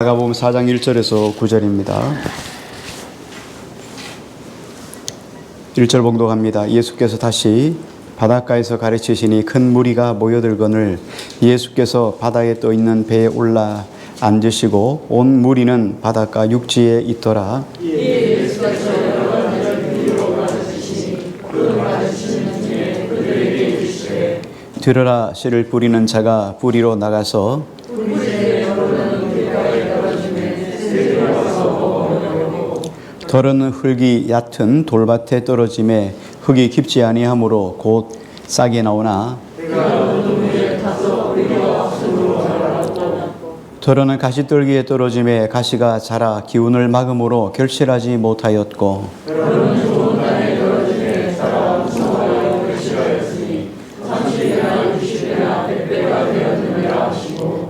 마가복음 4장 1절에서 9절입니다. 1절 봉독합니다. 예수께서 다시 바닷가에서 가르치시니 큰 무리가 모여들거늘 예수께서 바다에 떠 있는 배에 올라 앉으시고 온 무리는 바닷가 육지에 있더라. 들으라. 씨를 뿌리는 자가 뿌리로 나가서 덜은 흙이 얕은 돌밭에 떨어짐에 흙이 깊지 아니하므로 곧 싹이 나오나 덜은 가시떨기에 떨어짐에 가시가 자라 기운을 막음으로 결실하지 못하였고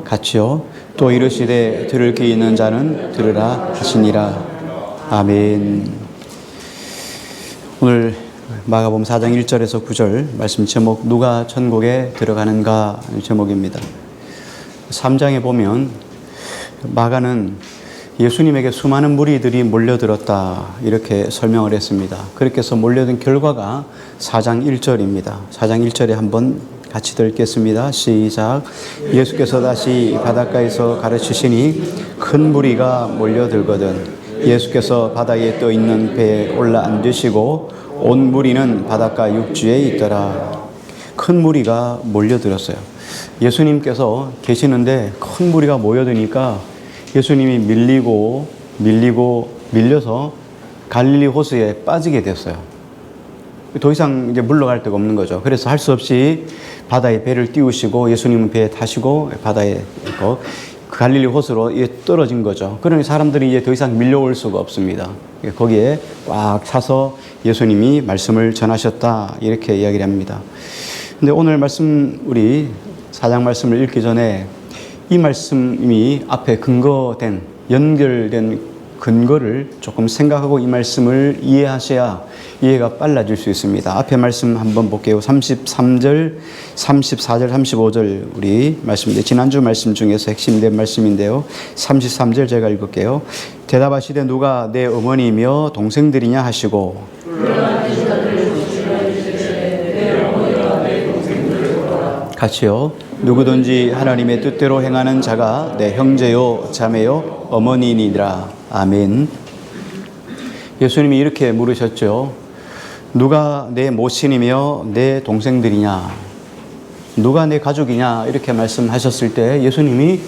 같이요. 또 이르시되 들을 귀 있는 자는 들으라 하시니라. 아멘. 오늘 마가복음 4장 1절에서 9절 말씀 제목 누가 천국에 들어가는가 제목입니다. 3장에 보면 마가는 예수님에게 수많은 무리들이 몰려들었다 이렇게 설명을 했습니다. 그렇게 해서 몰려든 결과가 4장 1절입니다. 4장 1절에 한번 같이 읽겠습니다. 시작. 예수께서 다시 바닷가에서 가르치시니 큰 무리가 몰려들거든 예수께서 바다에 떠 있는 배에 올라 앉으시고 온 무리는 바닷가 육지에 있더라. 큰 무리가 몰려들었어요. 예수님께서 계시는데 큰 무리가 모여드니까 예수님이 밀려서 갈릴리 호수에 빠지게 됐어요. 더 이상 이제 물러갈 데가 없는 거죠. 그래서 할 수 없이 바다에 배를 띄우시고 예수님은 배에 타시고 바다에 있고 갈릴리 호수로 떨어진 거죠. 그러니 사람들이 이제 더 이상 밀려올 수가 없습니다. 거기에 꽉 차서 예수님이 말씀을 전하셨다 이렇게 이야기를 합니다. 근데 오늘 말씀 우리 4장 말씀을 읽기 전에 이 말씀이 앞에 연결된 근거를 조금 생각하고 이 말씀을 이해하셔야 이해가 빨라질 수 있습니다. 앞에 말씀 한번 볼게요. 33절, 34절, 35절 우리 말씀인데 지난주 말씀 중에서 핵심된 말씀인데요. 33절 제가 읽을게요. 대답하시되 누가 내 어머니며 동생들이냐 하시고 같이요. 누구든지 하나님의 뜻대로 행하는 자가 내 형제요 자매요 어머니니라. 아멘. 예수님이 이렇게 물으셨죠. 누가 내 모친이며 내 동생들이냐? 누가 내 가족이냐? 이렇게 말씀하셨을 때 예수님이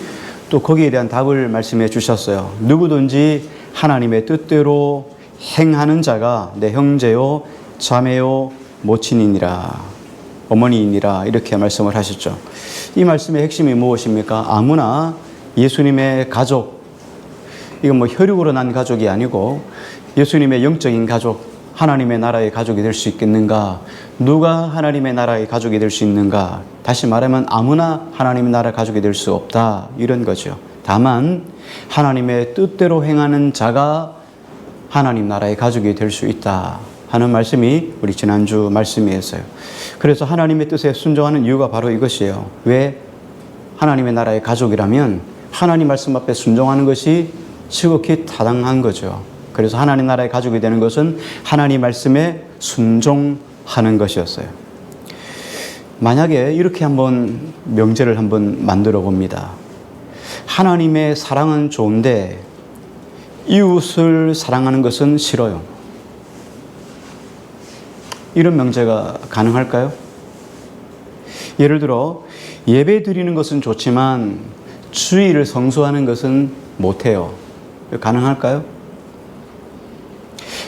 또 거기에 대한 답을 말씀해 주셨어요. 누구든지 하나님의 뜻대로 행하는 자가 내 형제요 자매요 모친이니라. 어머니이니라. 이렇게 말씀을 하셨죠. 이 말씀의 핵심이 무엇입니까? 아무나 예수님의 가족, 이건 뭐 혈육으로 난 가족이 아니고 예수님의 영적인 가족, 하나님의 나라의 가족이 될 수 있겠는가? 누가 하나님의 나라의 가족이 될 수 있는가? 다시 말하면 아무나 하나님의 나라 가족이 될 수 없다 이런 거죠. 다만 하나님의 뜻대로 행하는 자가 하나님 나라의 가족이 될 수 있다 하는 말씀이 우리 지난주 말씀이었어요. 그래서 하나님의 뜻에 순종하는 이유가 바로 이것이에요. 왜? 하나님의 나라의 가족이라면 하나님 말씀 앞에 순종하는 것이 지극히 타당한 거죠. 그래서 하나님 나라의 가족이 되는 것은 하나님 말씀에 순종하는 것이었어요. 만약에 이렇게 한번 명제를 한번 만들어 봅니다. 하나님의 사랑은 좋은데 이웃을 사랑하는 것은 싫어요. 이런 명제가 가능할까요? 예를 들어 예배 드리는 것은 좋지만 주일을 성수하는 것은 못해요. 가능할까요?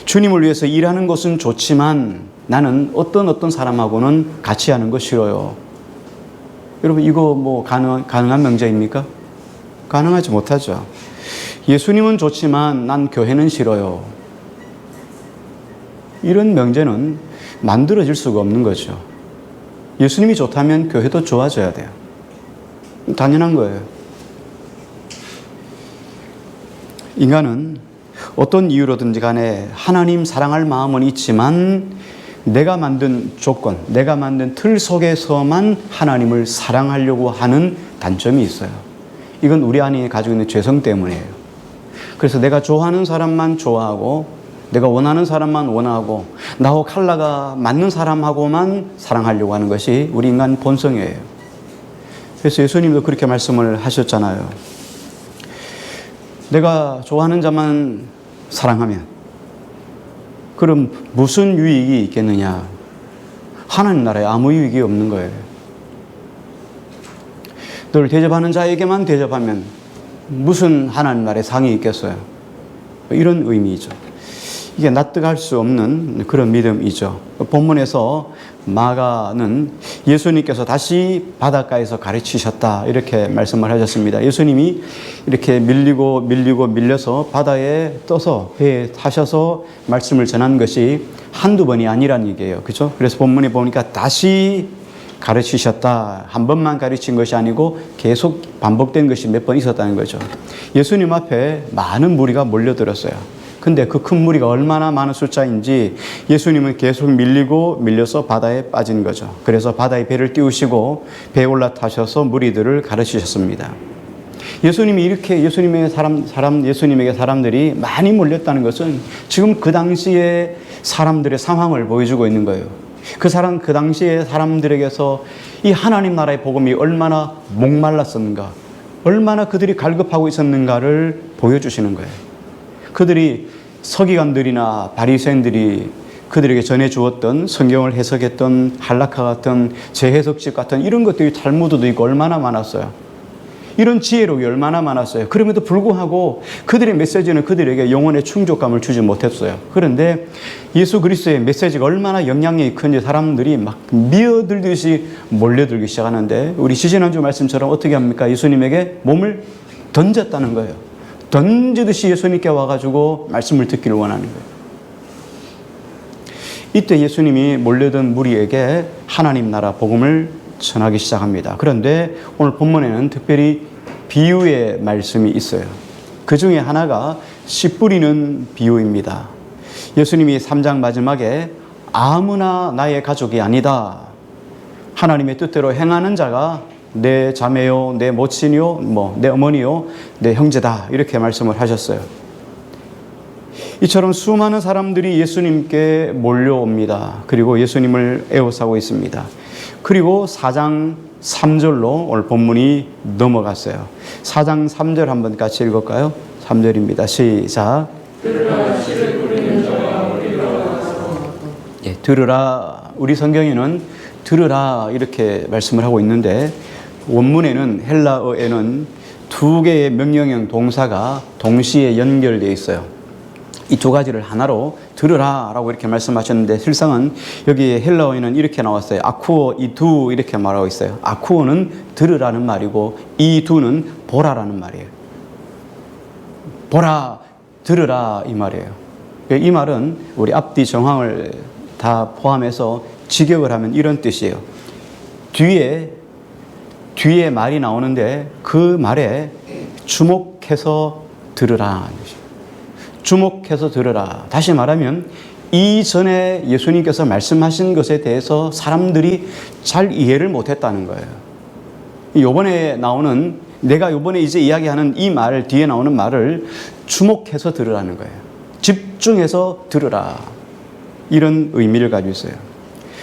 주님을 위해서 일하는 것은 좋지만 나는 어떤 사람하고는 같이 하는 거 싫어요. 여러분 이거 뭐 가능한 명제입니까? 가능하지 못하죠. 예수님은 좋지만 난 교회는 싫어요. 이런 명제는 만들어질 수가 없는 거죠. 예수님이 좋다면 교회도 좋아져야 돼요. 당연한 거예요. 인간은 어떤 이유로든지 간에 하나님 사랑할 마음은 있지만 내가 만든 조건, 내가 만든 틀 속에서만 하나님을 사랑하려고 하는 단점이 있어요. 이건 우리 안에 가지고 있는 죄성 때문이에요. 그래서 내가 좋아하는 사람만 좋아하고 내가 원하는 사람만 원하고 나하고 컬러가 맞는 사람하고만 사랑하려고 하는 것이 우리 인간 본성이에요. 그래서 예수님도 그렇게 말씀을 하셨잖아요. 내가 좋아하는 자만 사랑하면 그럼 무슨 유익이 있겠느냐? 하나님 나라에 아무 유익이 없는 거예요. 늘 대접하는 자에게만 대접하면 무슨 하나님 나라에 상이 있겠어요? 이런 의미죠. 이게 납득할 수 없는 그런 믿음이죠. 본문에서 마가는 예수님께서 다시 바닷가에서 가르치셨다 이렇게 말씀을 하셨습니다. 예수님이 이렇게 밀려서 바다에 떠서 배에 타셔서 말씀을 전한 것이 한두 번이 아니란 얘기예요. 그렇죠? 그래서 본문에 보니까 다시 가르치셨다. 한 번만 가르친 것이 아니고 계속 반복된 것이 몇 번 있었다는 거죠. 예수님 앞에 많은 무리가 몰려들었어요. 근데 그 큰 무리가 얼마나 많은 숫자인지 예수님은 계속 밀려서 바다에 빠진 거죠. 그래서 바다에 배를 띄우시고 배에 올라타셔서 무리들을 가르치셨습니다. 예수님이 이렇게 예수님에게 사람들이 많이 몰렸다는 것은 지금 그 당시에 사람들의 상황을 보여주고 있는 거예요. 그 당시에 사람들에게서 이 하나님 나라의 복음이 얼마나 목말랐었는가, 얼마나 그들이 갈급하고 있었는가를 보여주시는 거예요. 그들이 서기관들이나 바리새인들이 그들에게 전해주었던 성경을 해석했던 할라카 같은 재해석집 같은 이런 것들이 탈무드도 있고 얼마나 많았어요. 이런 지혜록이 얼마나 많았어요. 그럼에도 불구하고 그들의 메시지는 그들에게 영혼의 충족감을 주지 못했어요. 그런데 예수 그리스도의 메시지가 얼마나 영향력이 큰지 사람들이 막 미어들듯이 몰려들기 시작하는데 우리 지지난주 말씀처럼 어떻게 합니까? 예수님에게 몸을 던졌다는 거예요. 던지듯이 예수님께 와가지고 말씀을 듣기를 원하는 거예요. 이때 예수님이 몰려든 무리에게 하나님 나라 복음을 전하기 시작합니다. 그런데 오늘 본문에는 특별히 비유의 말씀이 있어요. 그 중에 하나가 씨 뿌리는 비유입니다. 예수님이 3장 마지막에 아무나 나의 가족이 아니다. 하나님의 뜻대로 행하는 자가 내 자매요, 내 모친이요, 내 어머니요, 내 형제다. 이렇게 말씀을 하셨어요. 이처럼 수많은 사람들이 예수님께 몰려옵니다. 그리고 예수님을 애워싸고 있습니다. 그리고 4장 3절로 오늘 본문이 넘어갔어요. 4장 3절 한번 같이 읽을까요? 3절입니다. 시작. 들으라. 우리 성경에는 들으라 이렇게 말씀을 하고 있는데 원문에는 헬라어에는 두 개의 명령형 동사가 동시에 연결되어 있어요. 이 두 가지를 하나로 들으라 라고 이렇게 말씀하셨는데 실상은 여기 헬라어에는 이렇게 나왔어요. 아쿠어 이두 이렇게 말하고 있어요. 아쿠어는 들으라는 말이고 이두는 보라라는 말이에요. 보라, 들으라 이 말이에요. 이 말은 우리 앞뒤 정황을 다 포함해서 직역을 하면 이런 뜻이에요. 뒤에 말이 나오는데 그 말에 주목해서 들으라. 주목해서 들으라. 다시 말하면 이전에 예수님께서 말씀하신 것에 대해서 사람들이 잘 이해를 못했다는 거예요. 내가 요번에 이제 이야기하는 이 말, 뒤에 나오는 말을 주목해서 들으라는 거예요. 집중해서 들으라. 이런 의미를 가지고 있어요.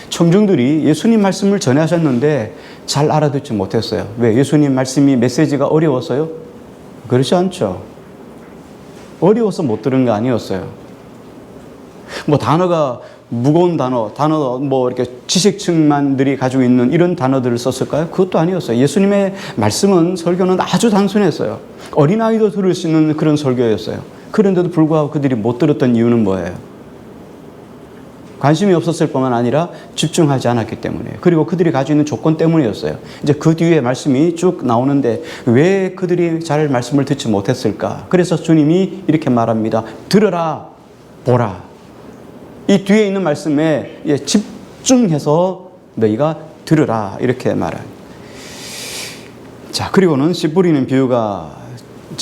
청중들이 예수님 말씀을 전하셨는데 잘 알아듣지 못했어요. 왜? 예수님 말씀이 메시지가 어려웠어요? 그렇지 않죠. 어려워서 못 들은 거 아니었어요. 단어가 무거운 단어 이렇게 지식층만들이 가지고 있는 이런 단어들을 썼을까요? 그것도 아니었어요. 예수님의 말씀은 설교는 아주 단순했어요. 어린아이도 들을 수 있는 그런 설교였어요. 그런데도 불구하고 그들이 못 들었던 이유는 뭐예요? 관심이 없었을 뿐만 아니라 집중하지 않았기 때문에, 그리고 그들이 가지고 있는 조건 때문이었어요. 이제 그 뒤에 말씀이 쭉 나오는데 왜 그들이 잘 말씀을 듣지 못했을까? 그래서 주님이 이렇게 말합니다. 들으라, 보라. 이 뒤에 있는 말씀에 집중해서 너희가 들으라 이렇게 말해요. 자, 그리고는 씨 뿌리는 비유가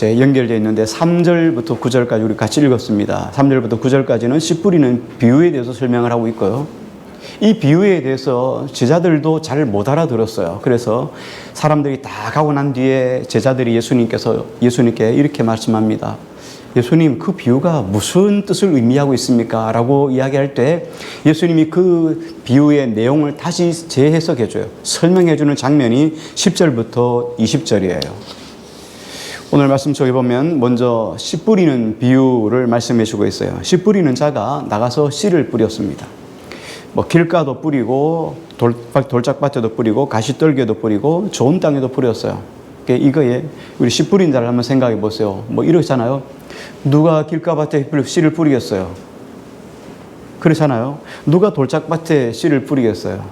연결되어 있는데 3절부터 9절까지 우리 같이 읽었습니다. 3절부터 9절까지는 씨 뿌리는 비유에 대해서 설명을 하고 있고요. 이 비유에 대해서 제자들도 잘 못 알아들었어요. 그래서 사람들이 다 가고 난 뒤에 제자들이 예수님께 이렇게 말씀합니다. 예수님, 그 비유가 무슨 뜻을 의미하고 있습니까? 라고 이야기할 때 예수님이 그 비유의 내용을 다시 재해석해 줘요. 설명해 주는 장면이 10절부터 20절이에요. 오늘 말씀 속에 보면 먼저 씨 뿌리는 비유를 말씀해 주고 있어요. 씨 뿌리는 자가 나가서 씨를 뿌렸습니다. 뭐 길가도 뿌리고 돌짝밭에도 뿌리고 가시떨기에도 뿌리고 좋은 땅에도 뿌렸어요. 이거에 우리 씨 뿌린 자를 한번 생각해 보세요. 뭐 이러잖아요. 누가 길가밭에 씨를 뿌리겠어요? 그렇잖아요. 누가 돌짝밭에 씨를 뿌리겠어요?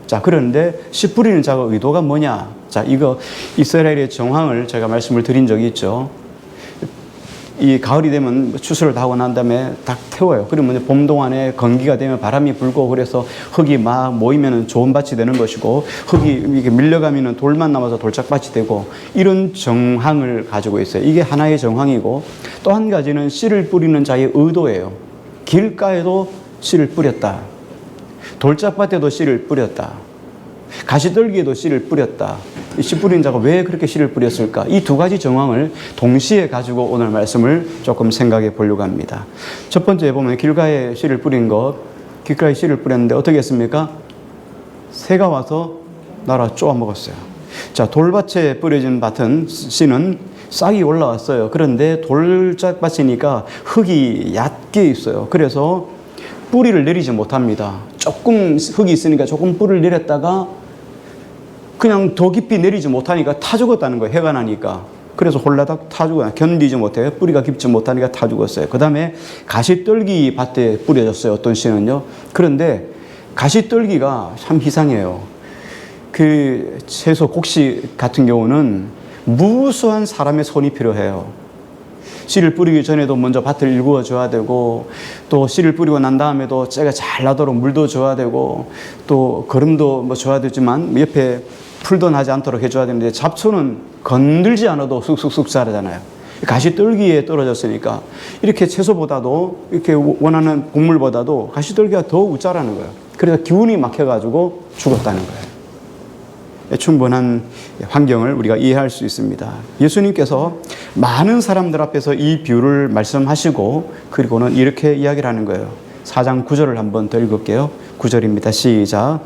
자, 그런데 씨 뿌리는 자가 의도가 뭐냐? 자, 이거 이스라엘의 정황을 제가 말씀을 드린 적이 있죠. 이 가을이 되면 추수를 다 하고 난 다음에 딱 태워요. 그러면 봄 동안에 건기가 되면 바람이 불고 그래서 흙이 막 모이면 좋은 밭이 되는 것이고 흙이 이렇게 밀려가면 돌만 남아서 돌짝밭이 되고 이런 정황을 가지고 있어요. 이게 하나의 정황이고 또 한 가지는 씨를 뿌리는 자의 의도예요. 길가에도 씨를 뿌렸다. 돌짝밭에도 씨를 뿌렸다. 가시떨기에도 씨를 뿌렸다. 이 씨 뿌린 자가 왜 그렇게 씨를 뿌렸을까? 이 두 가지 정황을 동시에 가지고 오늘 말씀을 조금 생각해 보려고 합니다. 첫 번째 보면 길가에 씨를 뿌린 것, 길가에 씨를 뿌렸는데 어떻게 했습니까? 새가 와서 날아 쪼아 먹었어요. 자, 돌밭에 뿌려진 밭은 씨는 싹이 올라왔어요. 그런데 돌짝밭이니까 흙이 얕게 있어요. 그래서 뿌리를 내리지 못합니다. 조금 흙이 있으니까 조금 뿌리를 내렸다가 그냥 더 깊이 내리지 못하니까 타 죽었다는 거예요. 해가 나니까. 그래서 홀라닥 타 죽어요. 견디지 못해요. 뿌리가 깊지 못하니까 타 죽었어요. 그 다음에 가시떨기 밭에 뿌려졌어요. 어떤 씨는요. 그런데 가시떨기가 참 이상해요. 그 채소 곡식 같은 경우는 무수한 사람의 손이 필요해요. 씨를 뿌리기 전에도 먼저 밭을 일구어 줘야 되고 또 씨를 뿌리고 난 다음에도 째가 잘 나도록 물도 줘야 되고 또 거름도 뭐 줘야 되지만 옆에 풀도 나지 않도록 해줘야 되는데 잡초는 건들지 않아도 쑥쑥쑥 자라잖아요. 가시떨기에 떨어졌으니까 이렇게 채소보다도 이렇게 원하는 곡물보다도 가시떨기가 더 우짜라는 거예요. 그래서 기운이 막혀가지고 죽었다는 거예요. 충분한 환경을 우리가 이해할 수 있습니다. 예수님께서 많은 사람들 앞에서 이 비유를 말씀하시고 그리고는 이렇게 이야기를 하는 거예요. 4장 9절을 한번 더 읽을게요. 9절입니다. 시작.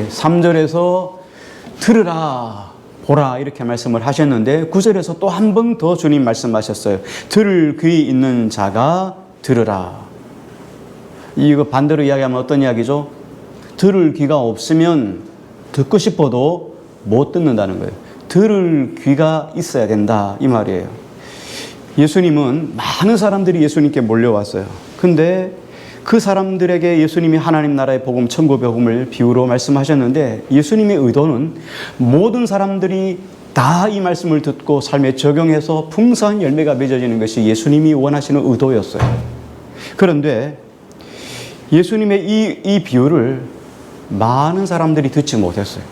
3절에서 들으라 보라 이렇게 말씀을 하셨는데 9절에서 또 한 번 더 주님 말씀하셨어요. 들을 귀 있는 자가 들으라. 이거 반대로 이야기하면 어떤 이야기죠? 들을 귀가 없으면 듣고 싶어도 못 듣는다는 거예요. 들을 귀가 있어야 된다 이 말이에요. 예수님은 많은 사람들이 예수님께 몰려왔어요. 근데 그 사람들에게 예수님이 하나님 나라의 복음, 천국의 복음을 비유로 말씀하셨는데 예수님의 의도는 모든 사람들이 다 이 말씀을 듣고 삶에 적용해서 풍성한 열매가 맺어지는 것이 예수님이 원하시는 의도였어요. 그런데 예수님의 이 비유를 많은 사람들이 듣지 못했어요.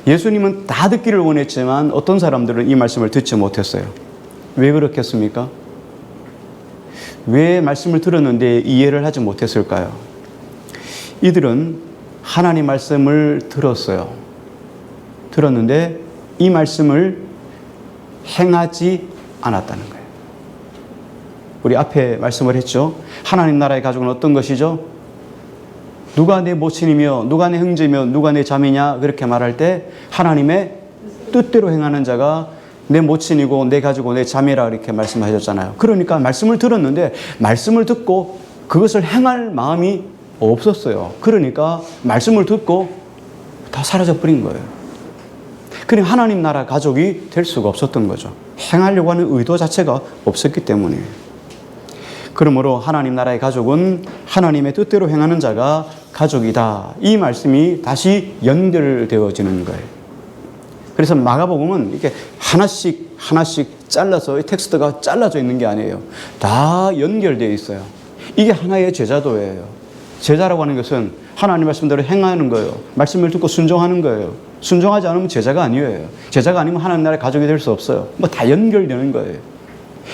예수님은 다 듣기를 원했지만 어떤 사람들은 이 말씀을 듣지 못했어요. 왜 그렇겠습니까? 왜 말씀을 들었는데 이해를 하지 못했을까요? 이들은 하나님 말씀을 들었어요. 들었는데 이 말씀을 행하지 않았다는 거예요. 우리 앞에 말씀을 했죠. 하나님 나라의 가족은 어떤 것이죠? 누가 내 모친이며 누가 내 형제며 누가 내 자매냐 그렇게 말할 때 하나님의 뜻대로 행하는 자가 내 모친이고 내 가족이고 내 자매라 이렇게 말씀하셨잖아요. 그러니까 말씀을 들었는데 말씀을 듣고 그것을 행할 마음이 없었어요. 그러니까 말씀을 듣고 다 사라져버린 거예요. 그러니 하나님 나라 가족이 될 수가 없었던 거죠. 행하려고 하는 의도 자체가 없었기 때문이에요. 그러므로 하나님 나라의 가족은 하나님의 뜻대로 행하는 자가 가족이다. 이 말씀이 다시 연결되어지는 거예요. 그래서 마가복음은 이렇게 하나씩 잘라서 이 텍스트가 잘라져 있는 게 아니에요. 다 연결되어 있어요. 이게 하나의 제자도예요. 제자라고 하는 것은 하나님 말씀대로 행하는 거예요. 말씀을 듣고 순종하는 거예요. 순종하지 않으면 제자가 아니에요. 제자가 아니면 하나님 나라의 가족이 될 수 없어요. 뭐 다 연결되는 거예요.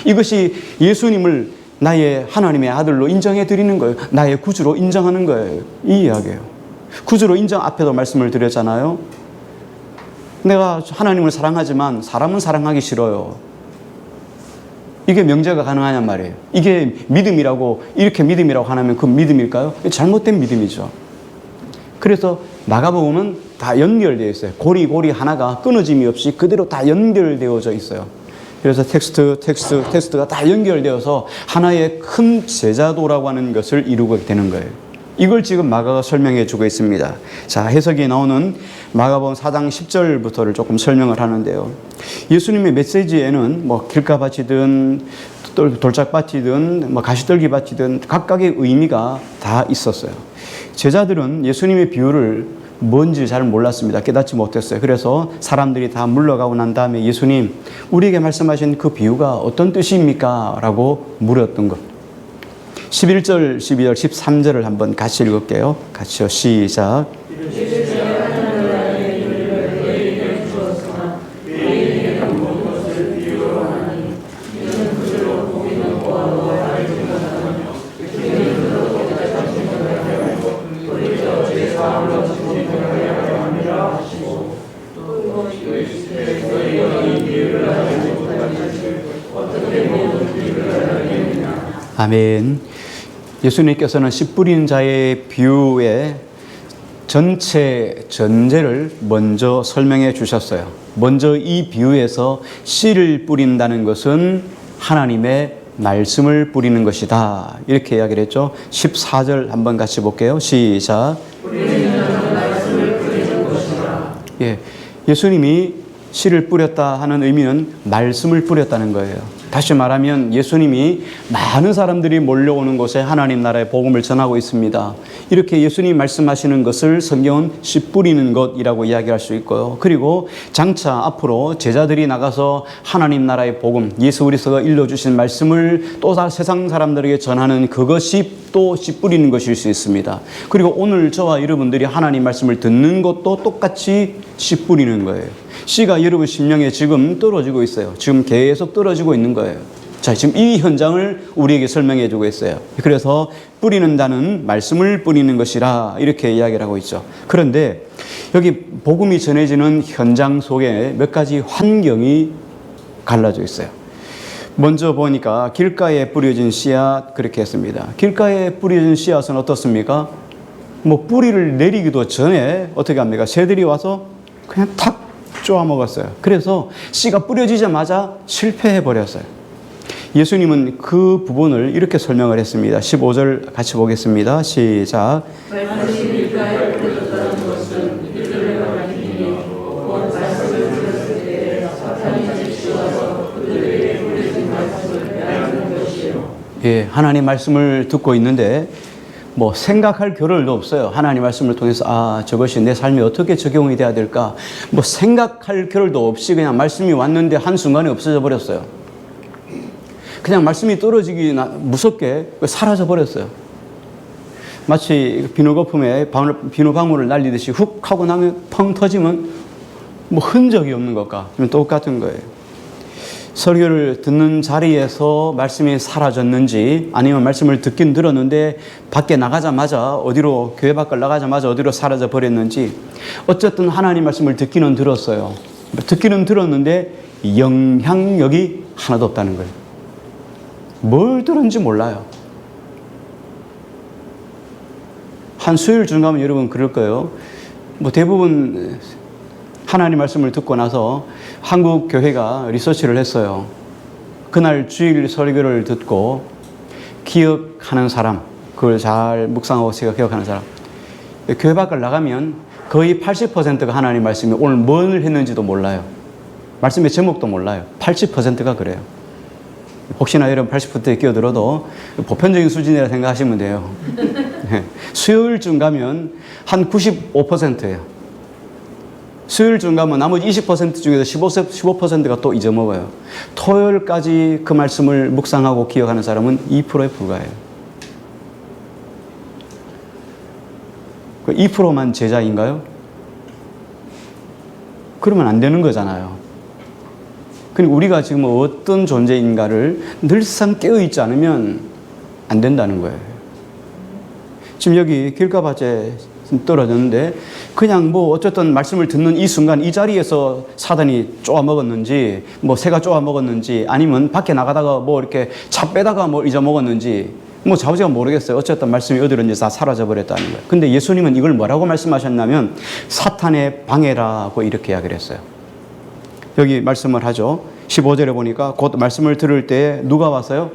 이것이 예수님을 나의 하나님의 아들로 인정해 드리는 거예요. 나의 구주로 인정하는 거예요. 이 이야기예요. 구주로 인정 앞에도 말씀을 드렸잖아요. 내가 하나님을 사랑하지만 사람은 사랑하기 싫어요. 이게 명제가 가능하냔 말이에요. 이게 믿음이라고, 이렇게 믿음이라고 하면 그 믿음일까요? 잘못된 믿음이죠. 그래서 마가복음은 다 연결되어 있어요. 고리 하나가 끊어짐이 없이 그대로 다 연결되어져 있어요. 그래서 텍스트가 다 연결되어서 하나의 큰 제자도라고 하는 것을 이루게 되는 거예요. 이걸 지금 마가가 설명해 주고 있습니다. 자, 해석이 나오는 마가복음 4장 10절부터를 조금 설명을 하는데요. 예수님의 메시지에는 뭐 길가밭이든 돌짝밭이든 뭐 가시떨기밭이든 각각의 의미가 다 있었어요. 제자들은 예수님의 비유를 뭔지 잘 몰랐습니다. 깨닫지 못했어요. 그래서 사람들이 다 물러가고 난 다음에 예수님, 우리에게 말씀하신 그 비유가 어떤 뜻입니까? 라고 물었던 것. 11절, 12절, 13절을 한번 같이 읽을게요. 같이요. 시작. 아멘. 예수님께서는 씨 뿌리는 자의 비유의 전체 전제를 먼저 설명해 주셨어요. 먼저 이 비유에서 씨를 뿌린다는 것은 하나님의 말씀을 뿌리는 것이다. 이렇게 이야기를 했죠. 14절 한번 같이 볼게요. 시작. 예, 예수님이 씨를 뿌렸다 하는 의미는 말씀을 뿌렸다는 거예요. 다시 말하면 예수님이 많은 사람들이 몰려오는 곳에 하나님 나라의 복음을 전하고 있습니다. 이렇게 예수님 말씀하시는 것을 성경은 씨 뿌리는 것이라고 이야기할 수 있고요. 그리고 장차 앞으로 제자들이 나가서 하나님 나라의 복음, 예수 그리스도가 일러주신 말씀을 또 세상 사람들에게 전하는 그것이 또 씨 뿌리는 것일 수 있습니다. 그리고 오늘 저와 여러분들이 하나님 말씀을 듣는 것도 똑같이 씨 뿌리는 거예요. 씨가 여러분 심령에 지금 떨어지고 있어요. 지금 계속 떨어지고 있는 거예요. 자, 지금 이 현장을 우리에게 설명해 주고 있어요. 그래서 뿌리는 자는 말씀을 뿌리는 것이라 이렇게 이야기를 하고 있죠. 그런데 여기 복음이 전해지는 현장 속에 몇 가지 환경이 갈라져 있어요. 먼저 보니까 길가에 뿌려진 씨앗 그렇게 했습니다. 길가에 뿌려진 씨앗은 어떻습니까? 뭐 뿌리를 내리기도 전에 어떻게 합니까? 새들이 와서 그냥 탁 쪼아 먹었어요. 그래서 씨가 뿌려지자마자 실패해 버렸어요. 예수님은 그 부분을 이렇게 설명을 했습니다. 15절 같이 보겠습니다. 시작. 예, 하나님 말씀을 듣고 있는데 뭐 생각할 겨를도 없어요. 하나님 말씀을 통해서 저것이 내 삶에 어떻게 적용이 돼야 될까? 뭐 생각할 겨를도 없이 그냥 말씀이 왔는데 한순간에 없어져 버렸어요. 그냥 말씀이 떨어지기 무섭게 사라져 버렸어요. 마치 비누 거품에 비누방울을 날리듯이 훅 하고 나면 펑 터지면 뭐 흔적이 없는 것과 똑같은 거예요. 설교를 듣는 자리에서 말씀이 사라졌는지 아니면 말씀을 듣긴 들었는데 밖에 나가자마자 어디로 교회 밖을 나가자마자 어디로 사라져 버렸는지 어쨌든 하나님 말씀을 듣기는 들었어요. 듣기는 들었는데 영향력이 하나도 없다는 거예요. 뭘 들었는지 몰라요. 한 수요일 중간에 여러분 그럴 거예요. 뭐 대부분 하나님 말씀을 듣고 나서 한국 교회가 리서치를 했어요. 그날 주일 설교를 듣고 기억하는 사람, 그걸 잘 묵상하고 제가 기억하는 사람. 교회 밖을 나가면 거의 80%가 하나님 말씀이 오늘 뭘 했는지도 몰라요. 말씀의 제목도 몰라요. 80%가 그래요. 혹시나 여러분 80%에 끼어들어도 보편적인 수준이라 생각하시면 돼요. 수요일쯤 가면 한 95%예요. 수요일쯤 가면 나머지 20% 중에서 15%가 또 잊어먹어요. 토요일까지 그 말씀을 묵상하고 기억하는 사람은 2%에 불과해요. 그 2%만 제자인가요? 그러면 안 되는 거잖아요. 그리고 우리가 지금 어떤 존재인가를 늘상 깨어있지 않으면 안 된다는 거예요. 지금 여기 길가밭에 떨어졌는데 그냥 뭐 어쨌든 말씀을 듣는 이 순간 이 자리에서 사단이 쪼아 먹었는지 뭐 새가 쪼아 먹었는지 아니면 밖에 나가다가 뭐 이렇게 차 빼다가 뭐 잊어먹었는지 뭐 좌우지가 모르겠어요. 어쨌든 말씀이 어디론지 다 사라져 버렸다는 거예요. 근데 예수님은 이걸 뭐라고 말씀하셨냐면 사탄의 방해라고 이렇게 이야기를 했어요. 여기 말씀을 하죠. 15절에 보니까 곧 말씀을 들을 때 누가 왔어요?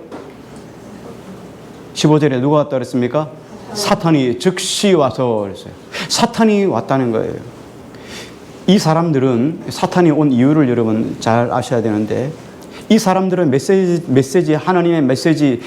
15절에 누가 왔다 그랬습니까? 사탄이 즉시 와서 그랬어요. 사탄이 왔다는 거예요. 이 사람들은 사탄이 온 이유를 여러분 잘 아셔야 되는데 이 사람들은 메시지 하나님의 메시지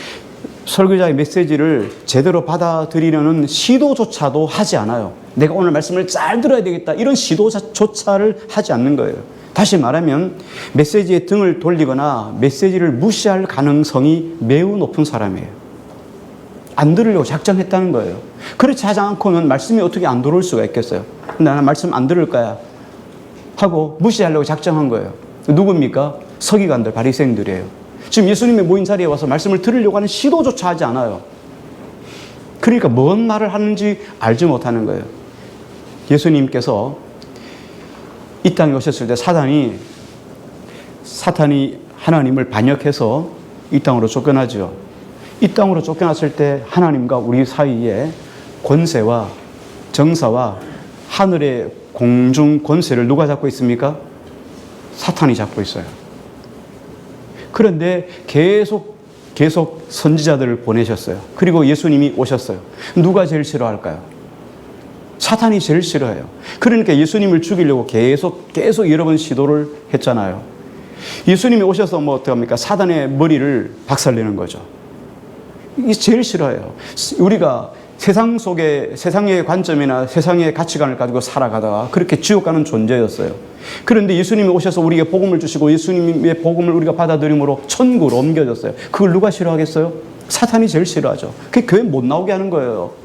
설교자의 메시지를 제대로 받아들이려는 시도조차도 하지 않아요. 내가 오늘 말씀을 잘 들어야 되겠다 이런 시도조차를 하지 않는 거예요. 다시 말하면 메시지에 등을 돌리거나 메시지를 무시할 가능성이 매우 높은 사람이에요. 안 들으려고 작정했다는 거예요. 그렇지 하지 않고는 말씀이 어떻게 안 들어올 수가 있겠어요. 나는 말씀 안 들을 거야 하고 무시하려고 작정한 거예요. 누굽니까? 서기관들, 바리새인들이에요. 지금 예수님이 모인 자리에 와서 말씀을 들으려고 하는 시도조차 하지 않아요. 그러니까 뭔 말을 하는지 알지 못하는 거예요. 예수님께서 이 땅에 오셨을 때 사탄이 하나님을 반역해서 이 땅으로 쫓겨나죠. 이 땅으로 쫓겨났을 때 하나님과 우리 사이에 권세와 정사와 하늘의 공중 권세를 누가 잡고 있습니까? 사탄이 잡고 있어요. 그런데 계속 선지자들을 보내셨어요. 그리고 예수님이 오셨어요. 누가 제일 싫어할까요? 사탄이 제일 싫어해요. 그러니까 예수님을 죽이려고 계속 여러 번 시도를 했잖아요. 예수님이 오셔서 뭐 어떡합니까? 사단의 머리를 박살내는 거죠. 이게 제일 싫어요. 우리가 세상의 관점이나 세상의 가치관을 가지고 살아가다가 그렇게 지옥 가는 존재였어요. 그런데 예수님이 오셔서 우리에게 복음을 주시고 예수님의 복음을 우리가 받아들임으로 천국으로 옮겨졌어요. 그걸 누가 싫어하겠어요? 사탄이 제일 싫어하죠. 그게 교회 못 나오게 하는 거예요.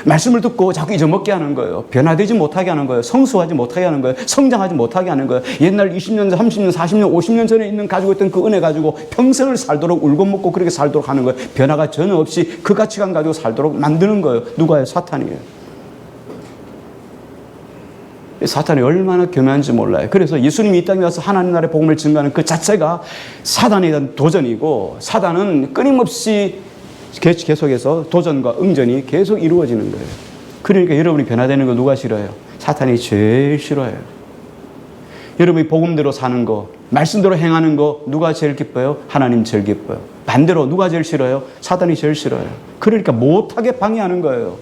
말씀을 듣고 자꾸 잊어먹게 하는 거예요. 변화되지 못하게 하는 거예요. 성숙하지 못하게 하는 거예요. 성장하지 못하게 하는 거예요. 옛날 20년, 30년, 40년, 50년 전에 가지고 있던 그 은혜 가지고 평생을 살도록 울고 먹고 그렇게 살도록 하는 거예요. 변화가 전혀 없이 그 가치관 가지고 살도록 만드는 거예요. 누가요? 사탄이에요. 사탄이 얼마나 교묘한지 몰라요. 그래서 예수님이 이 땅에 와서 하나님 나라의 복음을 증거하는 그 자체가 사단에 대한 도전이고 사단은 끊임없이 계속해서 도전과 응전이 계속 이루어지는 거예요. 그러니까 여러분이 변화되는 거 누가 싫어해요? 사탄이 제일 싫어해요. 여러분이 복음대로 사는 거, 말씀대로 행하는 거 누가 제일 기뻐요? 하나님 제일 기뻐요. 반대로 누가 제일 싫어요? 사탄이 제일 싫어요. 그러니까 못하게 방해하는 거예요.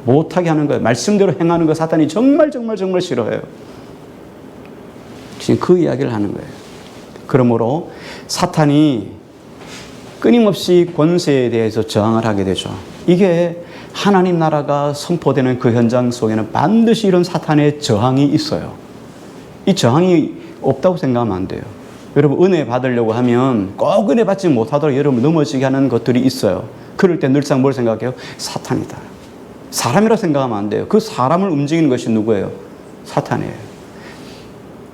못하게 하는 거예요. 말씀대로 행하는 거 사탄이 정말 싫어해요. 지금 그 이야기를 하는 거예요. 그러므로 사탄이 끊임없이 권세에 대해서 저항을 하게 되죠. 이게 하나님 나라가 선포되는 그 현장 속에는 반드시 이런 사탄의 저항이 있어요. 이 저항이 없다고 생각하면 안 돼요. 여러분 은혜 받으려고 하면 꼭 은혜 받지 못하도록 여러분 넘어지게 하는 것들이 있어요. 그럴 때 늘상 뭘 생각해요? 사탄이다. 사람이라 생각하면 안 돼요. 그 사람을 움직이는 것이 누구예요? 사탄이에요.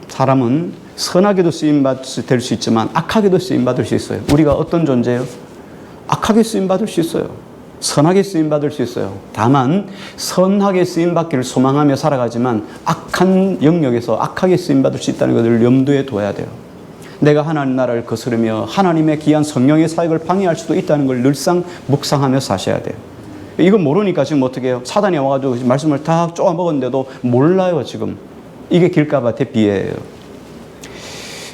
사람은 선하게도 쓰임될 수 있지만 악하게도 쓰임받을 수 있어요. 우리가 어떤 존재예요? 악하게 쓰임받을 수 있어요. 선하게 쓰임받을 수 있어요. 다만 선하게 쓰임받기를 소망하며 살아가지만 악한 영역에서 악하게 쓰임받을 수 있다는 것을 염두에 둬야 돼요. 내가 하나님 나라를 거스르며 하나님의 귀한 성령의 사역을 방해할 수도 있다는 걸 늘상 묵상하며 사셔야 돼요. 이거 모르니까 지금 어떻게 해요? 사단이 와가지고 말씀을 다 쪼아 먹었는데도 몰라요 지금. 이게 길가밭의 비애예요.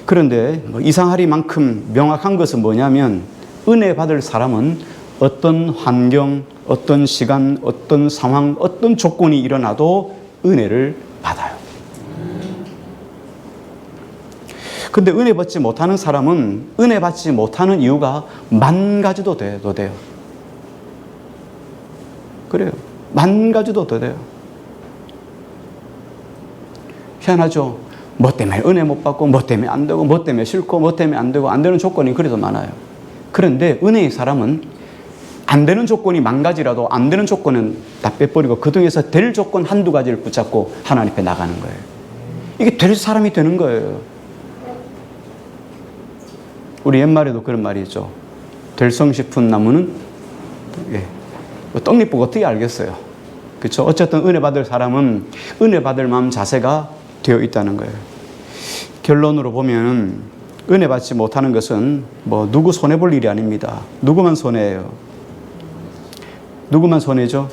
그런데 이상하리만큼 명확한 것은 뭐냐면 은혜 받을 사람은 어떤 환경, 어떤 시간, 어떤 상황, 어떤 조건이 일어나도 은혜를 받아요. 근데 은혜 받지 못하는 사람은 은혜 받지 못하는 이유가 만 가지도 돼요. 그래요. 만 가지도 더 돼요. 희한하죠? 뭐 때문에 은혜 못 받고, 뭐 때문에 안 되고, 뭐 때문에 싫고, 뭐 때문에 안 되고, 안 되는 조건이 그래도 많아요. 그런데 은혜의 사람은 안 되는 조건이 만 가지라도 안 되는 조건은 다 빼버리고 그 중에서 될 조건 한두 가지를 붙잡고 하나님 앞에 나가는 거예요. 이게 될 사람이 되는 거예요. 우리 옛말에도 그런 말이 있죠. 될성 싶은 나무는 떡잎 보고 어떻게 알겠어요? 그렇죠? 어쨌든 은혜 받을 사람은 은혜 받을 마음 자세가 되어 있다는 거예요. 결론으로 보면 은혜 받지 못하는 것은 뭐 누구 손해 볼 일이 아닙니다. 누구만 손해예요? 누구만 손해죠?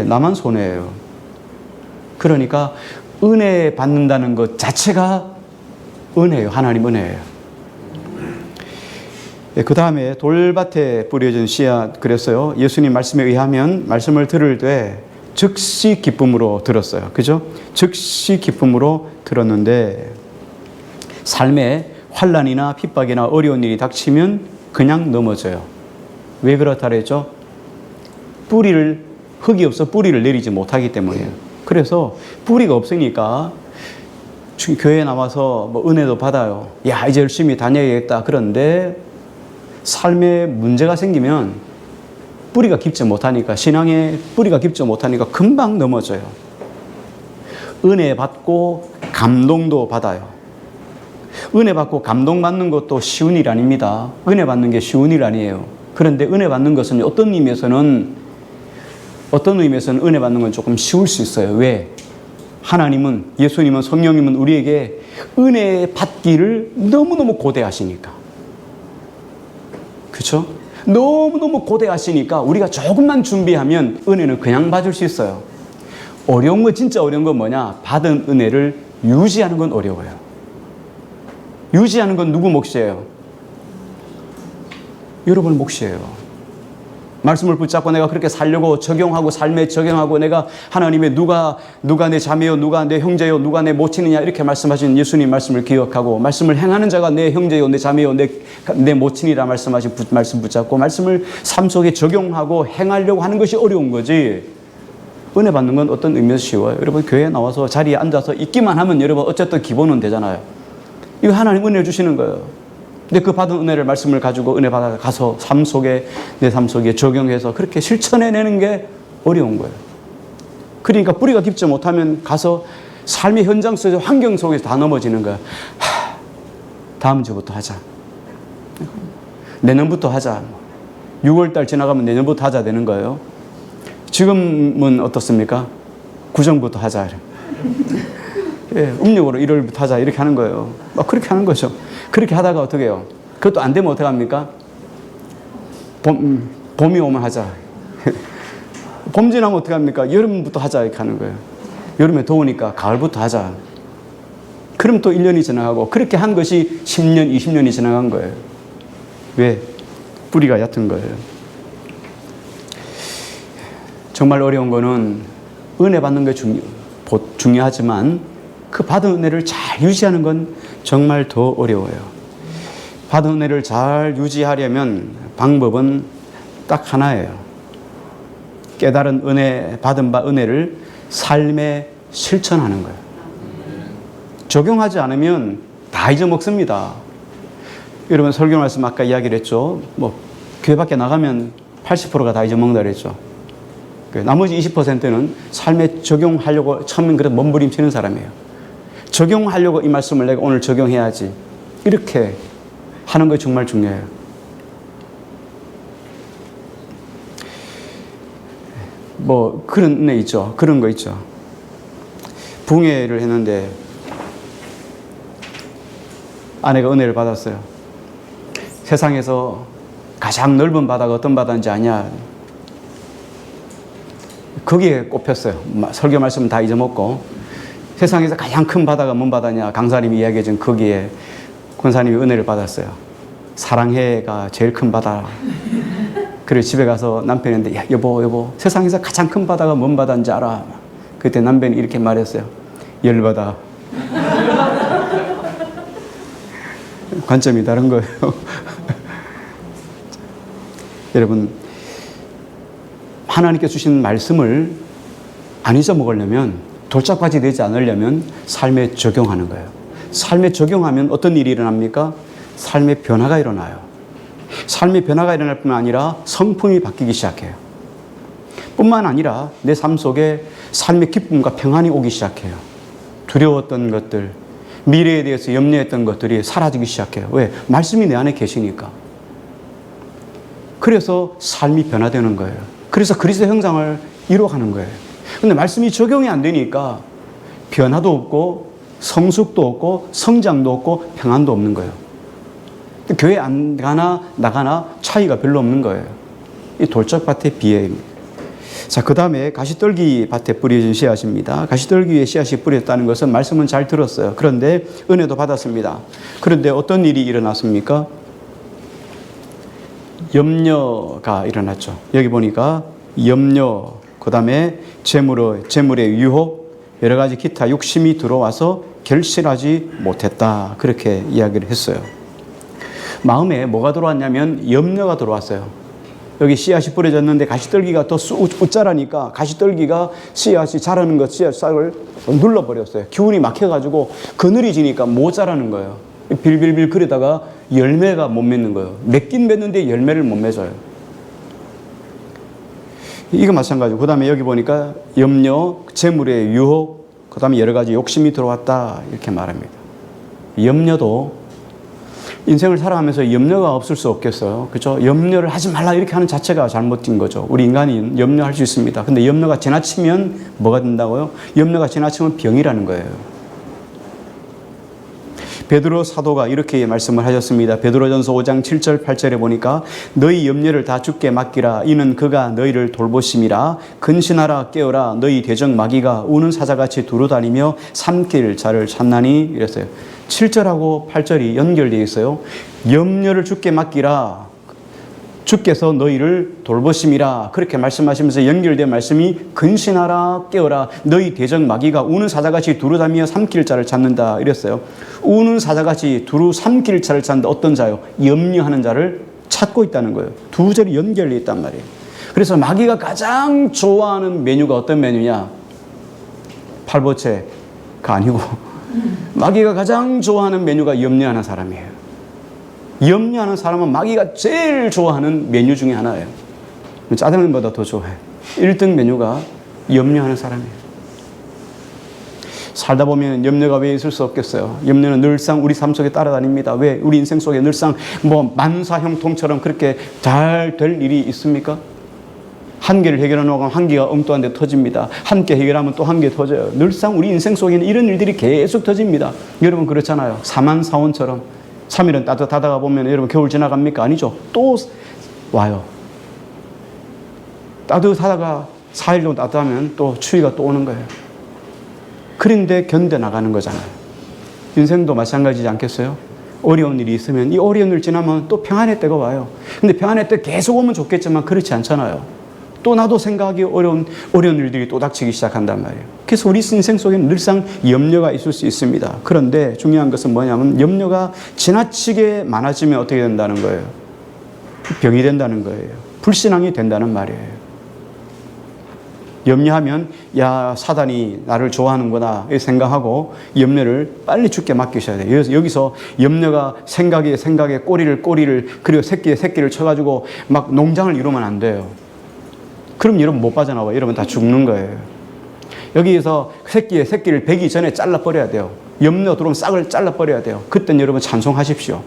나만 손해예요. 그러니까 은혜 받는다는 것 자체가 은혜예요. 하나님 은혜예요. 그 다음에 돌밭에 뿌려진 씨앗 그랬어요. 예수님 말씀에 의하면 말씀을 들을 때 즉시 기쁨으로 들었어요. 그죠? 즉시 기쁨으로 들었는데 삶에 환난이나 핍박이나 어려운 일이 닥치면 그냥 넘어져요. 왜 그렇다 그랬죠? 흙이 없어 뿌리를 내리지 못하기 때문이에요. 그래서 뿌리가 없으니까 교회에 나와서 뭐 은혜도 받아요. 야, 이제 열심히 다녀야겠다. 그런데 삶에 문제가 생기면 뿌리가 깊지 못하니까, 신앙에 뿌리가 깊지 못하니까 금방 넘어져요. 은혜 받고 감동도 받아요. 은혜 받고 감동받는 것도 쉬운 일 아닙니다. 은혜 받는 게 쉬운 일 아니에요. 그런데 은혜 받는 것은 어떤 의미에서는 은혜 받는 건 조금 쉬울 수 있어요. 왜? 하나님은, 예수님은, 성령님은 우리에게 은혜 받기를 너무너무 고대하시니까. 그렇죠? 너무너무 고대하시니까 우리가 조금만 준비하면 은혜는 그냥 받을 수 있어요. 어려운 거, 진짜 어려운 건 뭐냐? 받은 은혜를 유지하는 건 어려워요. 유지하는 건 누구 몫이에요? 여러분 몫이에요. 말씀을 붙잡고 내가 그렇게 살려고 적용하고 삶에 적용하고 내가 하나님의 누가 내 자매요, 누가 내 형제요, 누가 내 모친이냐 이렇게 말씀하신 예수님 말씀을 기억하고 말씀을 행하는 자가 내 형제요, 내 자매요, 내 모친이라 말씀하신 말씀 붙잡고 말씀을 삶 속에 적용하고 행하려고 하는 것이 어려운 거지. 은혜 받는 건 어떤 의미에서 쉬워요. 여러분 교회에 나와서 자리에 앉아서 있기만 하면 여러분 어쨌든 기본은 되잖아요. 이거 하나님 은혜 주시는 거예요. 근데 그 받은 은혜를 말씀을 가지고 은혜 받아 가서 내 삶 속에 적용해서 그렇게 실천해내는 게 어려운 거예요. 그러니까 뿌리가 깊지 못하면 가서 삶의 현장 속에서 환경 속에서 다 넘어지는 거예요. 다음 주부터 하자. 내년부터 하자. 6월달 지나가면 내년부터 하자 되는 거예요. 지금은 어떻습니까? 구정부터 하자. 음력으로 1월부터 하자 이렇게 하는 거예요. 막 그렇게 하는 거죠. 그렇게 하다가 어떻게 해요? 그것도 안 되면 어떻게 합니까? 봄이 오면 하자. 봄 지나면 어떻게 합니까? 여름부터 하자 이렇게 하는 거예요. 여름에 더우니까 가을부터 하자. 그럼 또 1년이 지나가고 그렇게 한 것이 10년, 20년이 지나간 거예요. 왜? 뿌리가 얕은 거예요. 정말 어려운 거는 은혜 받는 게 중요하지만 그 받은 은혜를 잘 유지하는 건 정말 더 어려워요. 받은 은혜를 잘 유지하려면 방법은 딱 하나예요. 깨달은 은혜, 받은 바 은혜를 삶에 실천하는 거예요. 적용하지 않으면 다 잊어먹습니다. 여러분 설교 말씀 아까 이야기를 했죠. 교회 밖에 나가면 80%가 다 잊어먹는다 그랬죠. 나머지 20%는 삶에 적용하려고 처음엔 그래도 몸부림치는 사람이에요. 적용하려고 이 말씀을 내가 오늘 적용해야지. 이렇게 하는 거 정말 중요해요. 그런 은혜 있죠. 그런 거 있죠. 붕해를 했는데 아내가 은혜를 받았어요. 세상에서 가장 넓은 바다가 어떤 바다인지 아냐? 거기에 꼽혔어요. 설교 말씀은 다 잊어먹고 세상에서 가장 큰 바다가 뭔 바다냐? 강사님이 이야기해준 거기에 권사님이 은혜를 받았어요. 사랑해가 제일 큰 바다. 그래서 집에 가서 남편한테 야, 여보 세상에서 가장 큰 바다가 뭔 바다인지 알아? 그때 남편이 이렇게 말했어요. 열바다. 관점이 다른 거예요. 여러분 하나님께 주신 말씀을 안 잊어먹으려면 돌짝밭이 되지 않으려면 삶에 적용하는 거예요. 삶에 적용하면 어떤 일이 일어납니까? 삶의 변화가 일어나요. 삶의 변화가 일어날 뿐만 아니라 성품이 바뀌기 시작해요. 뿐만 아니라 내 삶 속에 삶의 기쁨과 평안이 오기 시작해요. 두려웠던 것들, 미래에 대해서 염려했던 것들이 사라지기 시작해요. 왜? 말씀이 내 안에 계시니까. 그래서 삶이 변화되는 거예요. 그래서 그리스도 형상을 이루어가는 거예요. 근데 말씀이 적용이 안 되니까 변화도 없고 성숙도 없고 성장도 없고 평안도 없는 거예요. 교회 안 가나 나가나 차이가 별로 없는 거예요. 이 돌적밭의 비애입니다. 자, 그 다음에 가시떨기 밭에 뿌려진 씨앗입니다. 가시떨기에 씨앗이 뿌렸다는 것은 말씀은 잘 들었어요. 그런데 은혜도 받았습니다. 그런데 어떤 일이 일어났습니까? 염려가 일어났죠. 여기 보니까 염려, 그 다음에 재물의 유혹, 여러 가지 기타 욕심이 들어와서 결실하지 못했다. 그렇게 이야기를 했어요. 마음에 뭐가 들어왔냐면 염려가 들어왔어요. 여기 씨앗이 뿌려졌는데 가시떨기가 더 웃자라니까 가시떨기가 씨앗이 자라는 것, 씨앗을 눌러버렸어요. 기운이 막혀가지고 그늘이 지니까 못 자라는 거예요. 빌빌빌 그러다가 열매가 못 맺는 거예요. 맺긴 맺는데 열매를 못 맺어요. 이거 마찬가지고 그 다음에 여기 보니까 염려, 재물의 유혹, 그 다음에 여러 가지 욕심이 들어왔다 이렇게 말합니다. 염려도 인생을 살아가면서 염려가 없을 수 없겠어요. 그렇죠? 염려를 하지 말라 이렇게 하는 자체가 잘못된 거죠. 우리 인간이 염려할 수 있습니다. 근데 염려가 지나치면 뭐가 된다고요? 염려가 지나치면 병이라는 거예요. 베드로 사도가 이렇게 말씀을 하셨습니다. 베드로전서 5장 7절 8절에 보니까 너희 염려를 다 주께 맡기라. 이는 그가 너희를 돌보심이라. 근신하라 깨어라. 너희 대적 마귀가 우는 사자같이 두루다니며 삼킬 자를 찾나니 이랬어요. 7절하고 8절이 연결되어 있어요. 염려를 주께 맡기라. 주께서 너희를 돌보심이라. 그렇게 말씀하시면서 연결된 말씀이 근신하라 깨어라. 너희 대적 마귀가 우는 사자같이 두루다니며 삼킬 자를 찾는다 이랬어요. 우는 사자같이 두루 삼킬 자를 찾는다. 어떤 자요? 염려하는 자를 찾고 있다는 거예요. 두 절이 연결되어 있단 말이에요. 그래서 마귀가 가장 좋아하는 메뉴가 어떤 메뉴냐? 팔보채가 아니고 마귀가 가장 좋아하는 메뉴가 염려하는 사람이에요. 염려하는 사람은 마귀가 제일 좋아하는 메뉴 중에 하나예요. 짜장면보다 더 좋아해요. 1등 메뉴가 염려하는 사람이에요. 살다 보면 염려가 왜 있을 수 없겠어요? 염려는 늘상 우리 삶 속에 따라다닙니다. 왜? 우리 인생 속에 늘상 만사형통처럼 그렇게 잘 될 일이 있습니까? 한 개를 해결하려고 하면 한 개가 엉뚱한 데 터집니다. 한 개 해결하면 또 한 개 터져요. 늘상 우리 인생 속에는 이런 일들이 계속 터집니다. 여러분 그렇잖아요. 사만사원처럼 3일은 따뜻하다가 보면 여러분 겨울 지나갑니까? 아니죠. 또 와요. 따뜻하다가 4일 정도 따뜻하면 또 추위가 또 오는 거예요. 그런데 견뎌나가는 거잖아요. 인생도 마찬가지지 않겠어요? 어려운 일이 있으면 이 어려운 일 지나면 또 평안의 때가 와요. 근데 평안의 때 계속 오면 좋겠지만 그렇지 않잖아요. 또 나도 생각하기 어려운 일들이 또 닥치기 시작한단 말이에요. 그래서 우리 인생 속에는 늘상 염려가 있을 수 있습니다. 그런데 중요한 것은 뭐냐면 염려가 지나치게 많아지면 어떻게 된다는 거예요? 병이 된다는 거예요. 불신앙이 된다는 말이에요. 염려하면 야 사단이 나를 좋아하는구나 생각하고 염려를 빨리 주께 맡기셔야 돼요. 여기서 염려가 생각에 꼬리를 그리고 새끼를 쳐가지고 막 농장을 이루면 안 돼요. 그럼 여러분 못 빠져나와요. 여러분 다 죽는 거예요. 여기에서 새끼를 베기 전에 잘라버려야 돼요. 염려 들어오면 싹을 잘라버려야 돼요. 그땐 여러분 찬송하십시오.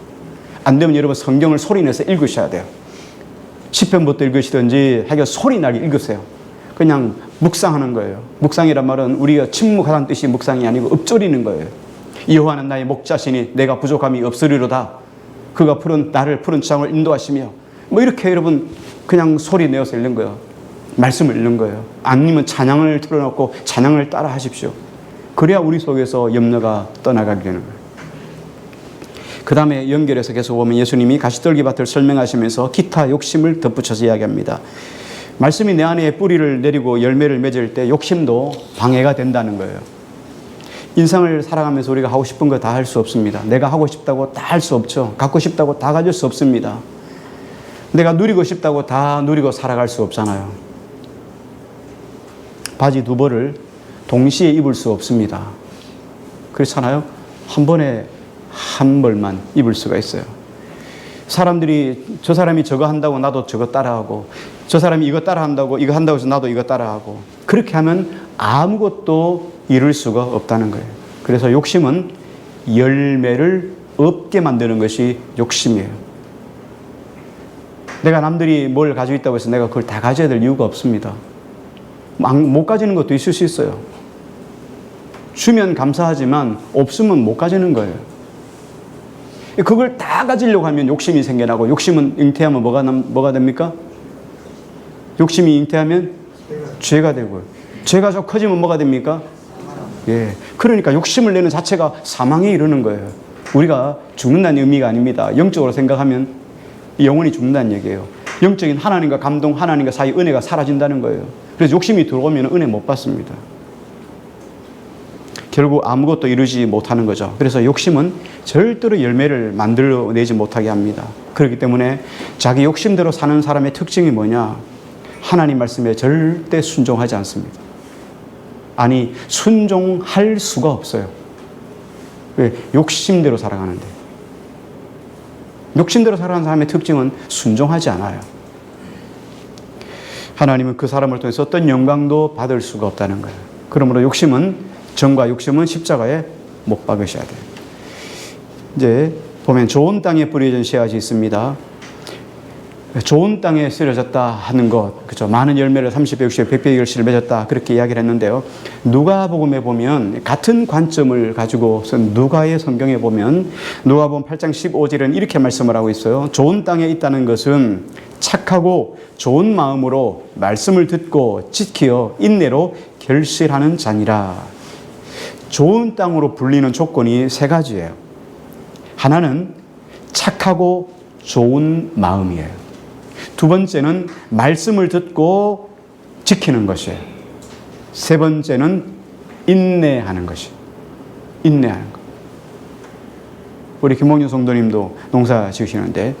안 되면 여러분 성경을 소리내서 읽으셔야 돼요. 시편부터 읽으시든지 하여간 소리나게 읽으세요. 그냥 묵상하는 거예요. 묵상이란 말은 우리가 침묵하다는 뜻이 묵상이 아니고 읊조리는 거예요. 여호와는 나의 목자시니 내가 부족함이 없으리로다. 그가 나를 푸른 창을 인도하시며 이렇게 여러분 그냥 소리 내어서 읽는 거예요. 말씀을 읽는 거예요. 아니면 찬양을 틀어놓고 찬양을 따라 하십시오. 그래야 우리 속에서 염려가 떠나가게 되는 거예요. 그 다음에 연결해서 계속 보면 예수님이 가시떨기밭을 설명하시면서 기타 욕심을 덧붙여서 이야기합니다. 말씀이 내 안에 뿌리를 내리고 열매를 맺을 때 욕심도 방해가 된다는 거예요. 인생을 살아가면서 우리가 하고 싶은 거 다 할 수 없습니다. 내가 하고 싶다고 다 할 수 없죠. 갖고 싶다고 다 가질 수 없습니다. 내가 누리고 싶다고 다 누리고 살아갈 수 없잖아요. 바지 두 벌을 동시에 입을 수 없습니다. 그렇잖아요. 한 번에 한 벌만 입을 수가 있어요. 사람들이 저 사람이 저거 한다고 나도 저거 따라하고 저 사람이 이거 따라한다고 이거 한다고 해서 나도 이거 따라하고 그렇게 하면 아무것도 이룰 수가 없다는 거예요. 그래서 욕심은 열매를 없게 만드는 것이 욕심이에요. 내가 남들이 뭘 가지고 있다고 해서 내가 그걸 다 가져야 될 이유가 없습니다. 못 가지는 것도 있을 수 있어요. 주면 감사하지만 없으면 못 가지는 거예요. 그걸 다 가지려고 하면 욕심이 생겨나고, 욕심은 잉태하면 뭐가 됩니까? 욕심이 잉태하면 죄가 되고요. 죄가 좀 커지면 뭐가 됩니까? 예. 그러니까 욕심을 내는 자체가 사망에 이르는 거예요. 우리가 죽는다는 의미가 아닙니다. 영적으로 생각하면 영혼이 죽는다는 얘기예요. 영적인 하나님과 감동, 하나님과 사이 은혜가 사라진다는 거예요. 그래서 욕심이 들어오면 은혜 못 받습니다. 결국 아무것도 이루지 못하는 거죠. 그래서 욕심은 절대로 열매를 만들어내지 못하게 합니다. 그렇기 때문에 자기 욕심대로 사는 사람의 특징이 뭐냐? 하나님 말씀에 절대 순종하지 않습니다. 아니, 순종할 수가 없어요. 왜? 욕심대로 살아가는데. 욕심대로 살아가는 사람의 특징은 순종하지 않아요. 하나님은 그 사람을 통해서 어떤 영광도 받을 수가 없다는 거예요. 그러므로 정과 욕심은 십자가에 못 박으셔야 돼요. 이제 보면 좋은 땅에 뿌려진 씨앗이 있습니다. 좋은 땅에 쓰여졌다 하는 것, 그죠? 많은 열매를 30배, 60배, 100배 결실을 맺었다, 그렇게 이야기를 했는데요. 누가복음에 보면 같은 관점을 가지고 쓴 누가의 성경에 보면 누가복음 8장 15절은 이렇게 말씀을 하고 있어요. 좋은 땅에 있다는 것은 착하고 좋은 마음으로 말씀을 듣고 지키어 인내로 결실하는 자니라. 좋은 땅으로 불리는 조건이 세 가지예요. 하나는 착하고 좋은 마음이에요. 두 번째는 말씀을 듣고 지키는 것이에요. 세 번째는 인내하는 것이에요. 인내하는 것. 우리 김홍준 성도님도 농사 지으시는데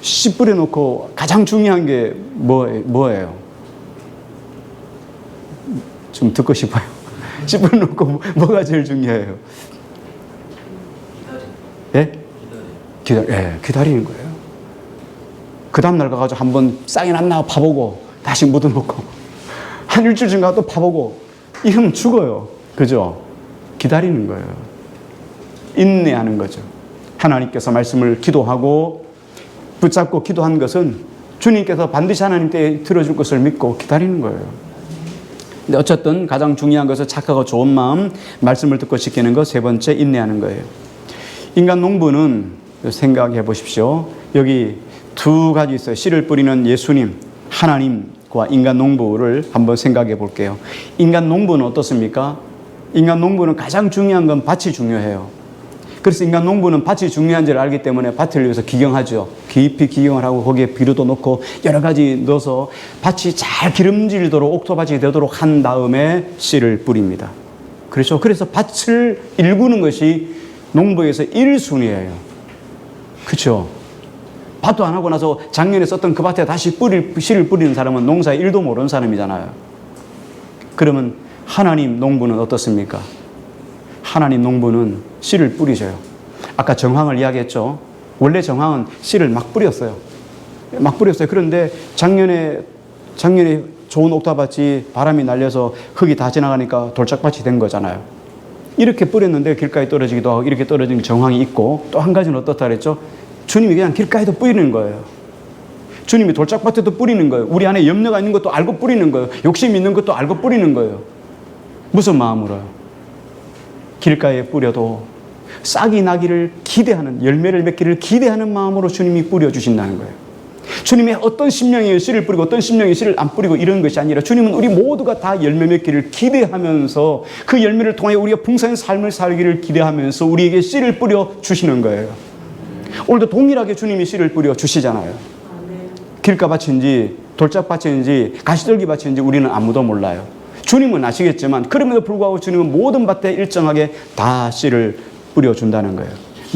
씨 뿌려놓고 가장 중요한 게 뭐예요? 좀 듣고 싶어요. 씨 뿌려놓고 뭐가 제일 중요해요? 예? 기다리는 거예요. 그 다음날 가가지고 한번 쌍이 났나 파보고 다시 묻어놓고 한 일주일쯤 가서 또 파보고 이러면 죽어요. 그죠? 기다리는 거예요. 인내하는 거죠. 하나님께서 말씀을 기도하고 붙잡고 기도한 것은 주님께서 반드시 하나님 때에 들어줄 것을 믿고 기다리는 거예요. 근데 어쨌든 가장 중요한 것은 착하고 좋은 마음, 말씀을 듣고 지키는 것, 세 번째 인내하는 거예요. 인간 농부는 생각해 보십시오. 여기 두 가지 있어요. 씨를 뿌리는 예수님, 하나님과 인간 농부를 한번 생각해 볼게요. 인간 농부는 어떻습니까? 인간 농부는 가장 중요한 건 밭이 중요해요. 그래서 인간 농부는 밭이 중요한지를 알기 때문에 밭을 위해서 기경하죠. 깊이 기경을 하고 거기에 비료도 넣고 여러 가지 넣어서 밭이 잘 기름질도록 옥토밭이 되도록 한 다음에 씨를 뿌립니다. 그렇죠. 그래서 밭을 일구는 것이 농부에서 1순위예요. 그렇죠. 밭도 안 하고 나서 작년에 썼던 그 밭에 다시 씨를 뿌리는 사람은 농사에 1도 모르는 사람이잖아요. 그러면 하나님 농부는 어떻습니까? 하나님 농부는 씨를 뿌리셔요. 아까 정황을 이야기했죠. 원래 정황은 씨를 막 뿌렸어요. 그런데 작년에 좋은 옥토밭이 바람이 날려서 흙이 다 지나가니까 돌짝밭이 된 거잖아요. 이렇게 뿌렸는데 길가에 떨어지기도 하고 이렇게 떨어지는 정황이 있고, 또 한 가지는 어떻다 그랬죠? 주님이 그냥 길가에도 뿌리는 거예요. 주님이 돌짝밭에도 뿌리는 거예요. 우리 안에 염려가 있는 것도 알고 뿌리는 거예요. 욕심이 있는 것도 알고 뿌리는 거예요. 무슨 마음으로요? 길가에 뿌려도 싹이 나기를 기대하는, 열매를 맺기를 기대하는 마음으로 주님이 뿌려주신다는 거예요. 주님의 어떤 심령이 씨를 뿌리고 어떤 심령이 씨를 안 뿌리고 이런 것이 아니라 주님은 우리 모두가 다 열매 맺기를 기대하면서 그 열매를 통해 우리가 풍성한 삶을 살기를 기대하면서 우리에게 씨를 뿌려 주시는 거예요. 오늘도 동일하게 주님이 씨를 뿌려 주시잖아요. 길가밭인지 돌짝밭인지 가시떨기밭인지 우리는 아무도 몰라요. 주님은 아시겠지만 그럼에도 불구하고 주님은 모든 밭에 일정하게 다 씨를 뿌려준다는 거예요.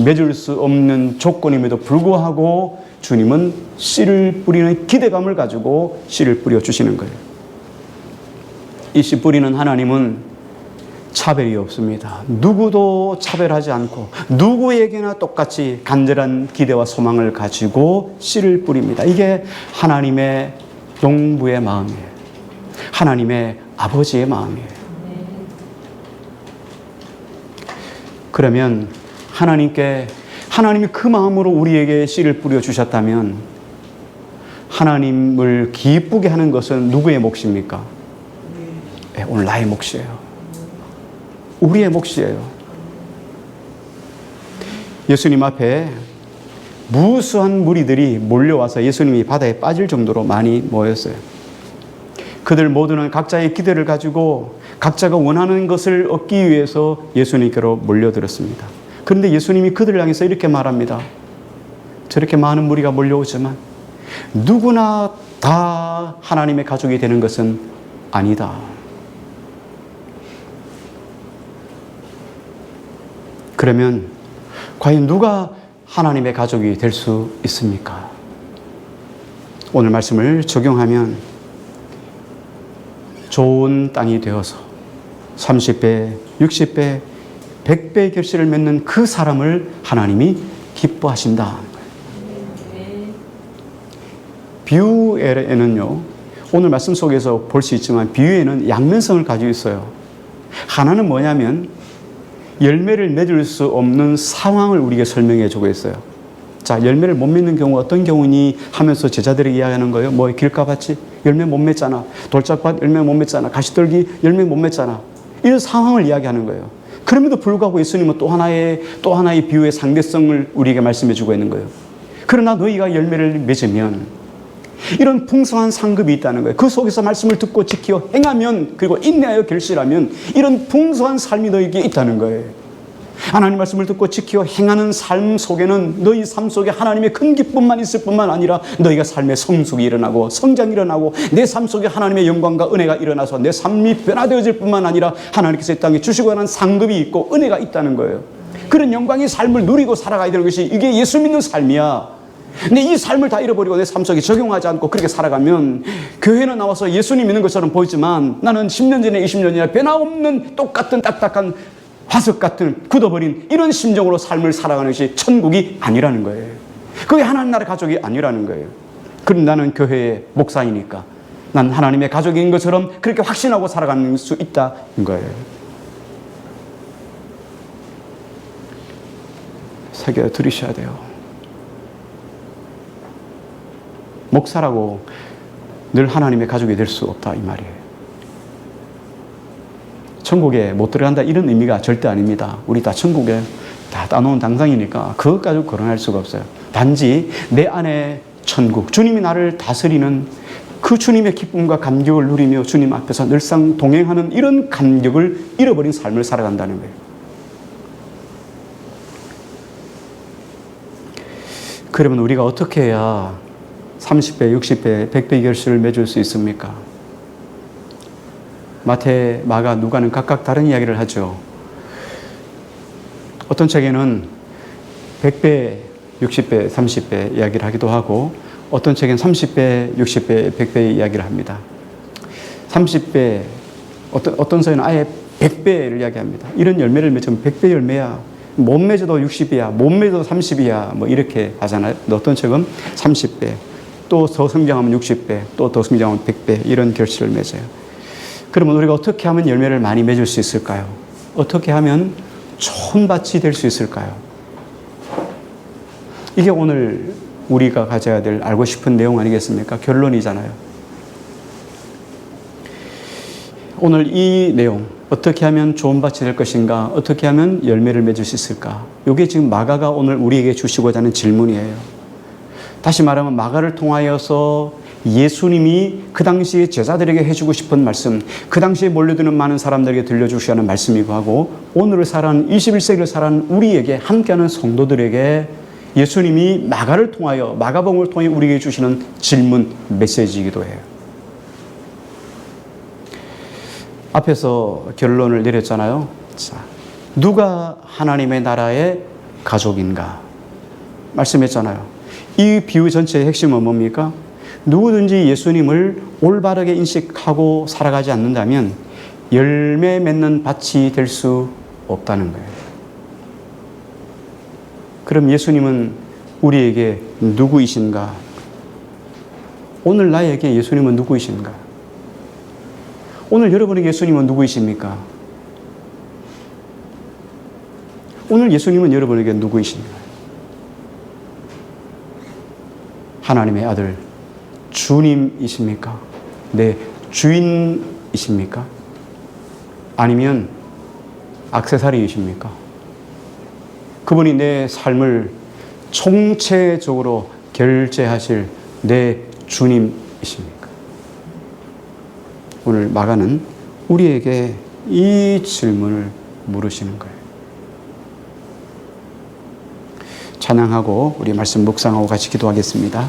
맺을 수 없는 조건임에도 불구하고 주님은 씨를 뿌리는 기대감을 가지고 씨를 뿌려주시는 거예요. 이 씨 뿌리는 하나님은 차별이 없습니다. 누구도 차별하지 않고 누구에게나 똑같이 간절한 기대와 소망을 가지고 씨를 뿌립니다. 이게 하나님의 농부의 마음이에요. 하나님의 아버지의 마음이에요. 그러면 하나님이 그 마음으로 우리에게 씨를 뿌려 주셨다면 하나님을 기쁘게 하는 것은 누구의 몫입니까? 네, 오늘 나의 몫이에요. 우리의 몫이에요. 예수님 앞에 무수한 무리들이 몰려와서 예수님이 바다에 빠질 정도로 많이 모였어요. 그들 모두는 각자의 기대를 가지고 각자가 원하는 것을 얻기 위해서 예수님께로 몰려들었습니다. 그런데 예수님이 그들을 향해서 이렇게 말합니다. 저렇게 많은 무리가 몰려오지만 누구나 다 하나님의 가족이 되는 것은 아니다. 그러면 과연 누가 하나님의 가족이 될 수 있습니까? 오늘 말씀을 적용하면 좋은 땅이 되어서 30배, 60배, 100배의 결실을 맺는 그 사람을 하나님이 기뻐하신다. 비유에는요, 오늘 말씀 속에서 볼 수 있지만 비유에는 양면성을 가지고 있어요. 하나는 뭐냐면 열매를 맺을 수 없는 상황을 우리에게 설명해 주고 있어요. 자, 열매를 못 맺는 경우가 어떤 경우니 하면서 제자들에게 이야기하는 거예요. 뭐 길가밭이 열매 못 맺잖아. 돌짝밭 열매 못 맺잖아. 가시떨기 열매 못 맺잖아. 이런 상황을 이야기하는 거예요. 그럼에도 불구하고 예수님은 또 하나의 비유의 상대성을 우리에게 말씀해 주고 있는 거예요. 그러나 너희가 열매를 맺으면 이런 풍성한 상급이 있다는 거예요. 그 속에서 말씀을 듣고 지켜 행하면, 그리고 인내하여 결실하면 이런 풍성한 삶이 너희에게 있다는 거예요. 하나님 말씀을 듣고 지켜 행하는 삶 속에는 너희 삶 속에 하나님의 큰 기쁨만 있을 뿐만 아니라 너희가 삶의 성숙이 일어나고 성장이 일어나고 내 삶 속에 하나님의 영광과 은혜가 일어나서 내 삶이 변화되어질 뿐만 아니라 하나님께서 이 땅에 주시고 하는 상급이 있고 은혜가 있다는 거예요. 그런 영광의 삶을 누리고 살아가야 되는 것이 이게 예수 믿는 삶이야. 근데 이 삶을 다 잃어버리고 내 삶 속에 적용하지 않고 그렇게 살아가면 교회는 나와서 예수님 믿는 것처럼 보이지만 나는 10년 전에 20년 전에 변함없는 똑같은 딱딱한 화석 같은 굳어버린 이런 심정으로 삶을 살아가는 것이 천국이 아니라는 거예요. 그게 하나님 나라 가족이 아니라는 거예요. 그럼 나는 교회의 목사이니까 난 하나님의 가족인 것처럼 그렇게 확신하고 살아가는 수 있다는 거예요. 새겨 들으셔야 돼요. 목사라고 늘 하나님의 가족이 될 수 없다 이 말이에요. 천국에 못 들어간다 이런 의미가 절대 아닙니다. 우리 다 천국에 다 따놓은 당상이니까 그것 가지고 거론할 수가 없어요. 단지 내 안에 천국, 주님이 나를 다스리는 그 주님의 기쁨과 감격을 누리며 주님 앞에서 늘상 동행하는 이런 감격을 잃어버린 삶을 살아간다는 거예요. 그러면 우리가 어떻게 해야 30배, 60배, 100배 결실을 맺을 수 있습니까? 마태, 마가, 누가는 각각 다른 이야기를 하죠. 어떤 책에는 100배, 60배, 30배 이야기를 하기도 하고 어떤 책엔 30배, 60배, 100배 이야기를 합니다. 30배, 어떤 서에는 아예 100배를 이야기합니다. 이런 열매를 맺으면 100배 열매야. 못 맺어도 60이야. 못 맺어도 30이야. 뭐 이렇게 하잖아요. 어떤 책은 30배. 또 더 성장하면 60배, 또 더 성장하면 100배 이런 결실을 맺어요. 그러면 우리가 어떻게 하면 열매를 많이 맺을 수 있을까요? 어떻게 하면 좋은 밭이 될 수 있을까요? 이게 오늘 우리가 가져야 될 알고 싶은 내용 아니겠습니까? 결론이잖아요. 오늘 이 내용, 어떻게 하면 좋은 밭이 될 것인가? 어떻게 하면 열매를 맺을 수 있을까? 이게 지금 마가가 오늘 우리에게 주시고자 하는 질문이에요. 다시 말하면 마가를 통하여서 예수님이 그 당시에 제자들에게 해주고 싶은 말씀, 그 당시에 몰려드는 많은 사람들에게 들려주셔야 하는 말씀이고 하고 오늘을 살아가는 21세기를 살아가는 우리에게 함께하는 성도들에게 예수님이 마가를 통하여 마가복음을 통해 우리에게 주시는 질문, 메시지이기도 해요. 앞에서 결론을 내렸잖아요. 자, 누가 하나님의 나라의 가족인가? 말씀했잖아요. 이 비유 전체의 핵심은 뭡니까? 누구든지 예수님을 올바르게 인식하고 살아가지 않는다면 열매 맺는 밭이 될 수 없다는 거예요. 그럼 예수님은 우리에게 누구이신가? 오늘 나에게 예수님은 누구이신가? 오늘 여러분에게 예수님은 누구이십니까? 오늘 예수님은 여러분에게 누구이십니까? 하나님의 아들 주님이십니까? 내 주인이십니까? 아니면 액세서리이십니까? 그분이 내 삶을 총체적으로 결제하실 내 주님이십니까? 오늘 마가는 우리에게 이 질문을 물으시는 거예요. 찬양하고 우리 말씀 묵상하고 같이 기도하겠습니다.